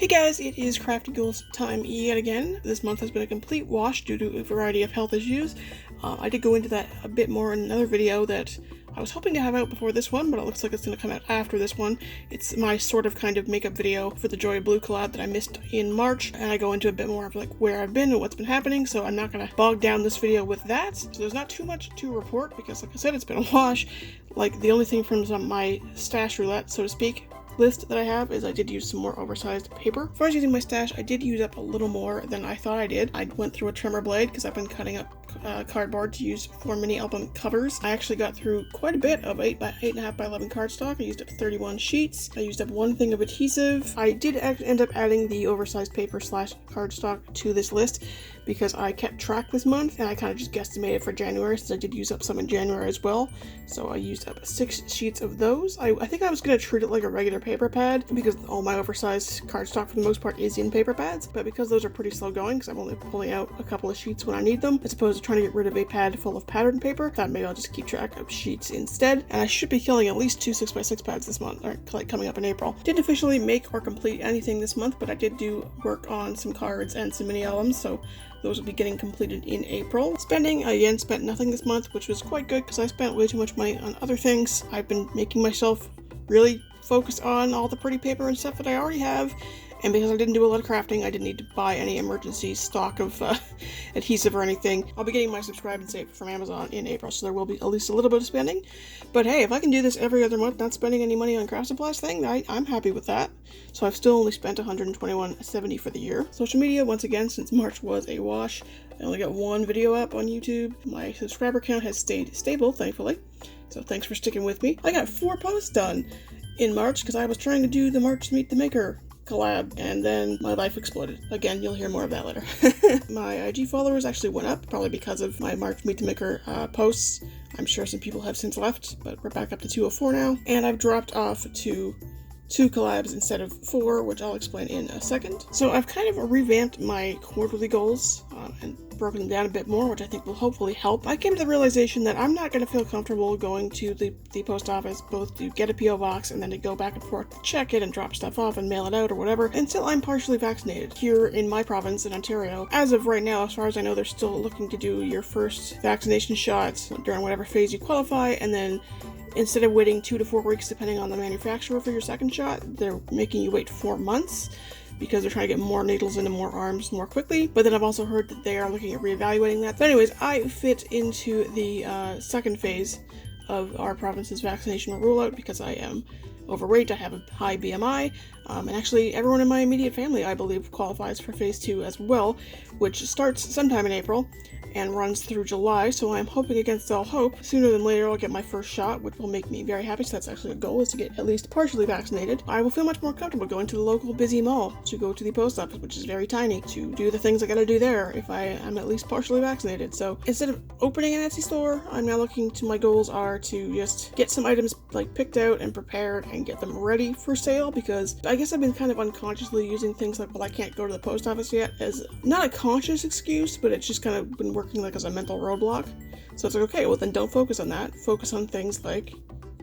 Hey guys, it is Crafty Goals time yet again. This month has been a complete wash due to a variety of health issues. I did go into that a bit more in another video that I was hoping to have out before this one, but it looks like it's going to come out after this one. It's my sort of kind of makeup video for the Joy of Blue collab that I missed in March, and I go into a bit more of like where I've been and what's been happening, so I'm not going to bog down this video with that. So there's not too much to report because, like I said, it's been a wash. Like, the only thing from my stash roulette, so to speak, list that I have is I did use some more oversized paper. As far as using my stash, I did use up a little more than I thought I did. I went through a trimmer blade because I've been cutting up cardboard to use for mini album covers. I actually got through quite a bit of 8.5 by 11 cardstock. I used up 31 sheets. I used up one thing of adhesive. I did end up adding the oversized paper / cardstock to this list because I kept track this month and I kind of just guesstimated for January since I did use up some in January as well. So I used up 6 sheets of those. I think I was going to treat it like a regular paper pad because all my oversized cardstock for the most part is in paper pads, but because those are pretty slow going because I'm only pulling out a couple of sheets when I need them, as opposed to trying to get rid of a pad full of pattern paper, I thought maybe I'll just keep track of sheets instead. And I should be killing at least 2 6x6 pads this month, or like coming up in April. Didn't officially make or complete anything this month, but I did do work on some cards and some mini albums, so those will be getting completed in April. Spending, I again spent nothing this month, which was quite good because I spent way too much money on other things. I've been making myself really focus on all the pretty paper and stuff that I already have, and because I didn't do a lot of crafting, I didn't need to buy any emergency stock of adhesive or anything. I'll be getting my subscribe and save from Amazon in April, so there will be at least a little bit of spending. But hey, if I can do this every other month, not spending any money on craft supplies thing, I'm happy with that. So I've still only spent $121.70 for the year. Social media, once again, since March was a wash, I only got one video up on YouTube. My subscriber count has stayed stable, thankfully. So thanks for sticking with me. I got 4 posts done in March because I was trying to do the March Meet the Maker collab, and then my life exploded. Again, you'll hear more of that later. My IG followers actually went up, probably because of my March Meet the Maker posts. I'm sure some people have since left, but we're back up to 204 now. And I've dropped off to 2 collabs instead of 4, which I'll explain in a second. So I've kind of revamped my quarterly goals and broken them down a bit more, which I think will hopefully help. I came to the realization that I'm not going to feel comfortable going to the post office both to get a P.O. box and then to go back and forth to check it and drop stuff off and mail it out or whatever until I'm partially vaccinated. Here in my province in Ontario, as of right now, as far as I know, they're still looking to do your first vaccination shots during whatever phase you qualify, and then instead of waiting 2 to 4 weeks depending on the manufacturer for your second shot, they're making you wait 4 months because they're trying to get more needles into more arms more quickly. But then I've also heard that they are looking at reevaluating that. But anyways, I fit into the second phase of our province's vaccination rollout because I am overweight, I have a high BMI, and actually everyone in my immediate family, I believe, qualifies for phase 2 as well, which starts sometime in April and runs through July, so I'm hoping against all hope sooner than later I'll get my first shot, which will make me very happy. So that's actually a goal, is to get at least partially vaccinated. I will feel much more comfortable going to the local busy mall to go to the post office, which is very tiny, to do the things I gotta do there if I am at least partially vaccinated. So instead of opening an Etsy store, I'm now looking to, my goals are to just get some items like picked out and prepared and get them ready for sale, because I guess I've been kind of unconsciously using things like, well, I can't go to the post office yet, as not a conscious excuse, but it's just kind of been working like as a mental roadblock. So it's like, okay, well then don't focus on that. Focus on things like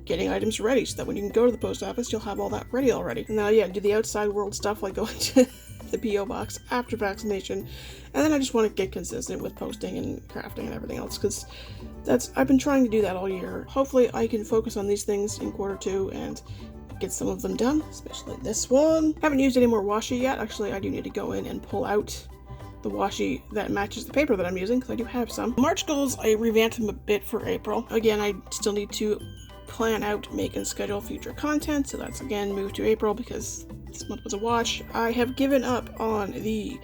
getting items ready so that when you can go to the post office, you'll have all that ready already. And now, yeah, do the outside world stuff like going to the P.O. box after vaccination. And then I just want to get consistent with posting and crafting and everything else, because I've been trying to do that all year. Hopefully I can focus on these things in quarter 2 and get some of them done, especially this one. Haven't used any more washi yet. Actually, I do need to go in and pull out the washi that matches the paper that I'm using, because I do have some. March goals, I revamped them a bit for April. Again, I still need to plan out, make, and schedule future content, so that's again moved to April because this month was a wash. I have given up on the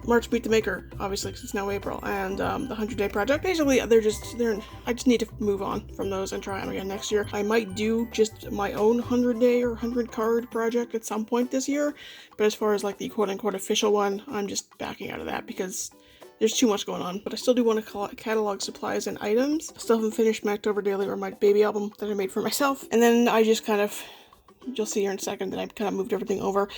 March Meet the Maker, obviously, because it's now April, and the 100-day project. Basically, I just need to move on from those and try them again next year. I might do just my own 100-day or 100-card project at some point this year, but as far as like the quote-unquote official one, I'm just backing out of that because there's too much going on. But I still do want to catalog supplies and items. Still haven't finished my October Daily or my baby album that I made for myself. And then I just kind of, you'll see here in a second that I've kind of moved everything over.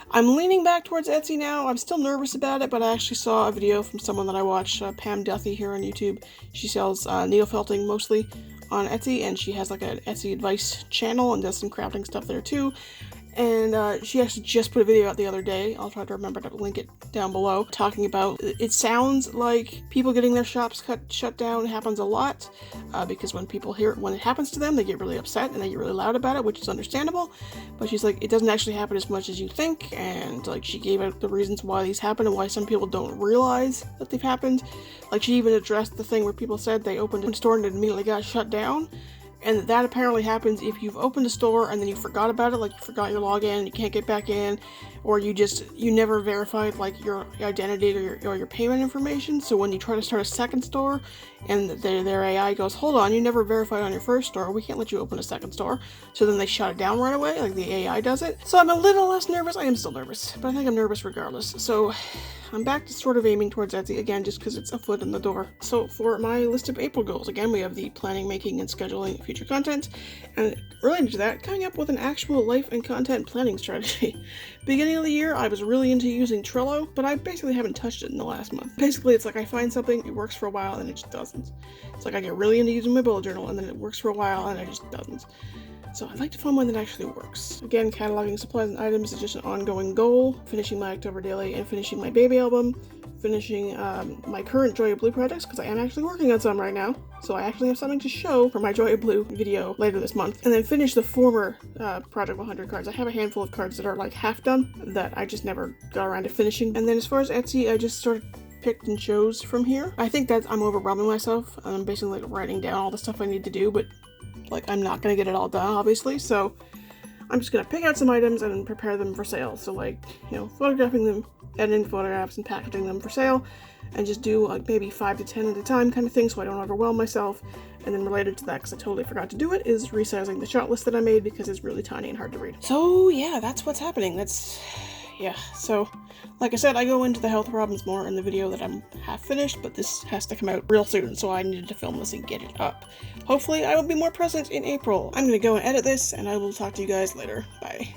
I'm leaning back towards Etsy now. I'm still nervous about it, but I actually saw a video from someone that I watch, Pam Duthie here on YouTube. She sells needle felting mostly on Etsy, and she has like an Etsy advice channel and does some crafting stuff there too. And she actually just put a video out the other day. I'll try to remember to link it down below, talking about it sounds like people getting their shops shut down happens a lot, because when people hear it, when it happens to them, they get really upset and they get really loud about it, which is understandable. But she's like, it doesn't actually happen as much as you think, and like she gave out the reasons why these happen and why some people don't realize that they've happened. Like she even addressed the thing where people said they opened a store and it immediately got shut down. And that apparently happens if you've opened a store and then you forgot about it, like you forgot your login, you can't get back in, or you never verified like your identity or your payment information. So when you try to start a second store and their AI goes, hold on, you never verified on your first store, we can't let you open a second store. So then they shut it down right away, like the AI does it. So I'm a little less nervous. I am still nervous, but I think I'm nervous regardless. So I'm back to sort of aiming towards Etsy again, just because it's a foot in the door. So for my list of April goals, again, we have the planning, making, and scheduling future content. And related to that, coming up with an actual life and content planning strategy. Beginning of the year, I was really into using Trello, but I basically haven't touched it in the last month. Basically, it's like I find something, it works for a while, and it just doesn't. It's like I get really into using my bullet journal, and then it works for a while, and it just doesn't. So I'd like to find one that actually works. Again, cataloging supplies and items is just an ongoing goal. Finishing my October daily and finishing my baby album. Finishing my current Joy of Blue projects, because I am actually working on some right now. So I actually have something to show for my Joy of Blue video later this month. And then finish the former Project 100 cards. I have a handful of cards that are like half done that I just never got around to finishing. And then as far as Etsy, I just sort of picked and chose from here. I think that I'm overwhelming myself. I'm basically like writing down all the stuff I need to do, but like I'm not gonna get it all done, obviously, so I'm just gonna pick out some items and prepare them for sale. So like, you know, photographing them, editing photographs, and packaging them for sale, and just do like maybe 5 to 10 at a time kind of thing, so I don't overwhelm myself. And then related to that, because I totally forgot to do it, is resizing the shot list that I made because it's really tiny and hard to read. So yeah, that's what's happening. Yeah, so like I said, I go into the health problems more in the video that I'm half finished, but this has to come out real soon, so I needed to film this and get it up. Hopefully I will be more present in April. I'm gonna go and edit this, and I will talk to you guys later. Bye.